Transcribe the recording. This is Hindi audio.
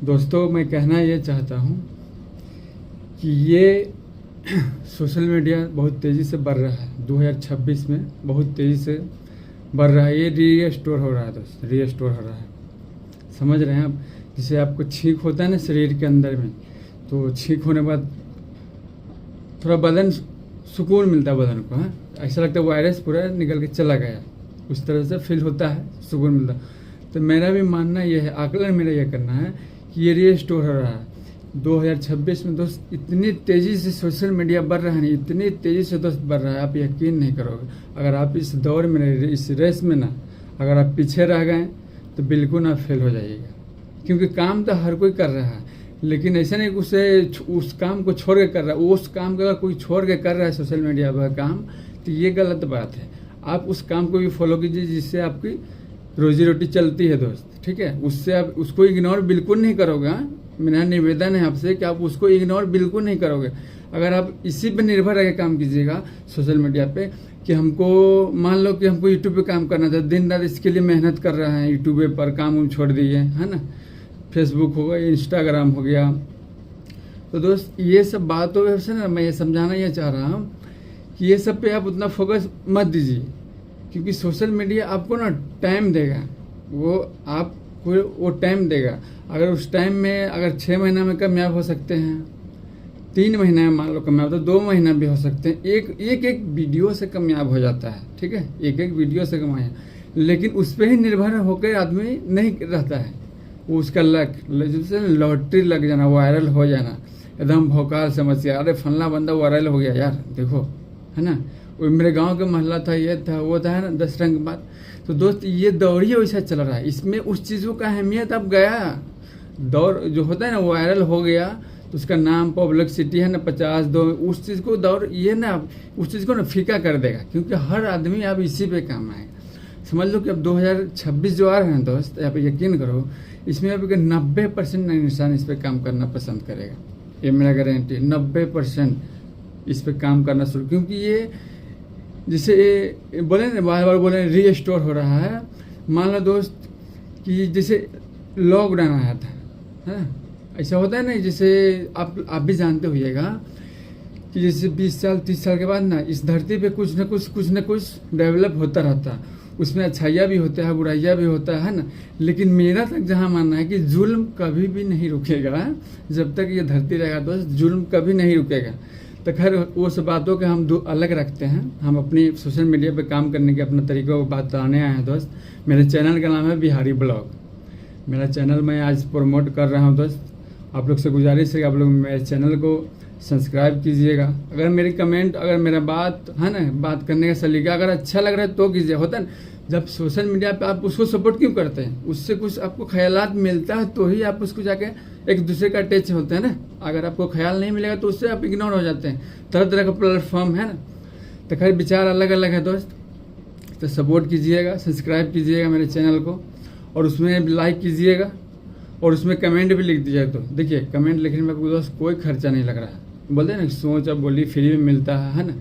दोस्तों, मैं कहना ये चाहता हूँ कि ये सोशल मीडिया बहुत तेज़ी से बढ़ रहा है। 2026 में बहुत तेज़ी से बढ़ रहा है। ये रीस्टोर हो रहा है दोस्त, रीस्टोर हो रहा है। समझ रहे हैं आप? जैसे आपको छींक होता है ना शरीर के अंदर में, तो छींक होने के बाद थोड़ा बदन सुकून मिलता है बदन को। हाँ, ऐसा लगता है वायरस पूरा निकल के चला गया, उस तरह से फील होता है, सुकून मिलता है। तो मेरा भी मानना यह है, आकलन मेरा यह करना है कि ये रीस्टोर हो रहा है 2026 में। दोस्त, इतनी तेज़ी से सोशल मीडिया बढ़ रहा है ना, इतनी तेज़ी से दोस्त बढ़ रहा है, आप यकीन नहीं करोगे। अगर आप इस दौर में, इस रेस में ना अगर आप पीछे रह गए तो बिल्कुल आप फेल हो जाइएगा। क्योंकि काम तो हर कोई कर रहा है, लेकिन ऐसा नहीं कि उसे उस काम को छोड़ के कर रहा है। उस काम को अगर कोई छोड़ के कर रहा है सोशल मीडिया पर काम, तो ये गलत बात है। आप उस काम को भी फॉलो कीजिए जिससे आपकी रोजी रोटी चलती है दोस्त, ठीक है। उससे आप उसको इग्नोर बिल्कुल नहीं करोगे। मेरा निवेदन है आपसे कि आप उसको इग्नोर बिल्कुल नहीं करोगे। अगर आप इसी पे निर्भर रह के काम कीजिएगा सोशल मीडिया पे, कि हमको मान लो कि हमको यूट्यूब पे काम करना था, दिन रात इसके लिए मेहनत कर रहे हैं, यूट्यूब पर काम छोड़ दिए, है ना। फेसबुक हो गया, इंस्टाग्राम हो गया। तो दोस्त, ये सब बातों से ना मैं ये समझाना ये चाह रहा हूँ कि ये सब पे आप उतना फोकस मत दीजिए, क्योंकि सोशल मीडिया आपको ना टाइम देगा। वो आपको वो टाइम देगा। अगर उस टाइम में अगर 6 महीना में कामयाब हो सकते हैं, 3 महीने में मान लो कामयाब, तो 2 महीना भी हो सकते हैं। एक वीडियो से कामयाब हो जाता है, ठीक है। एक वीडियो से कमाया, लेकिन उस पर ही निर्भर होकर आदमी नहीं रहता है। वो उसका लक, जैसे लॉटरी लग जाना, वायरल हो जाना, एकदम भौकाल समस्या, अरे फलना बंदा वायरल हो गया यार, देखो, है ना। वो मेरे गांव का महल्ला था, ये था, वो था, है ना, 10 रंग की बात। तो दोस्त, ये दौर ही वैसा चल रहा है। इसमें उस चीज़ों का अहमियत अब गया। दौर जो होता है ना, वायरल हो गया तो उसका नाम पब्लिसिटी है ना, 50 दो, उस चीज़ को दौर ये ना उस चीज़ को ना फीका कर देगा, क्योंकि हर आदमी अब इसी पे काम आएगा। समझ लो कि अब 2026 जो आ रहा है ना दोस्त, आप यकीन करो, इसमें अब 90% इंसान इस पर काम करना पसंद करेगा। ये मेरा गारंटी, 90% इस पर काम करना शुरू, क्योंकि ये जैसे ये बोले ना, बार बार बोले रीस्टोर हो रहा है। मान लो दोस्त कि जैसे लॉकडाउन आया था, है, ऐसा होता है ना, जैसे आप भी जानते होइएगा कि जैसे 20 साल 30 साल के बाद ना इस धरती पे कुछ न कुछ डेवलप होता रहता है। उसमें अच्छाइयाँ भी होता है, बुराइयाँ भी होता है ना। लेकिन मेरा तक जहाँ मानना है कि जुल्म कभी भी नहीं रुकेगा। जब तक ये धरती रहेगा दोस्त, जुल्म कभी नहीं रुकेगा। तो खैर, वो सब बातों के हम अलग रखते हैं। हम अपनी सोशल मीडिया पे काम करने के अपने तरीक़ों को बताने आए हैं दोस्त। मेरे चैनल का नाम है बिहारी ब्लॉग। मेरा चैनल मैं आज प्रमोट कर रहा हूँ दोस्त। आप लोग से गुजारिश है कि आप लोग मेरे चैनल को सब्सक्राइब कीजिएगा। अगर मेरी कमेंट, अगर मेरा बात है ना, बात करने का सलीका अगर अच्छा लग रहा है तो कीजिए। होता है ना, जब सोशल मीडिया पे आप उसको सपोर्ट क्यों करते हैं? उससे कुछ आपको ख्यालात मिलता है तो ही आप उसको जाके एक दूसरे का टच होते हैं ना। अगर आपको ख्याल नहीं मिलेगा तो उससे आप इग्नोर हो जाते हैं। तरह तरह का प्लेटफॉर्म है ना। तो खैर, विचार अलग अलग है दोस्त। तो सपोर्ट कीजिएगा, सब्सक्राइब कीजिएगा मेरे चैनल को, और उसमें लाइक कीजिएगा, और उसमें कमेंट भी लिख दीजिएगा। तो देखिए, कमेंट लिखने में आपको दोस्त कोई खर्चा नहीं लग रहा है। बोलते हैं ना, सोच अब बोली फ्री में मिलता है ना।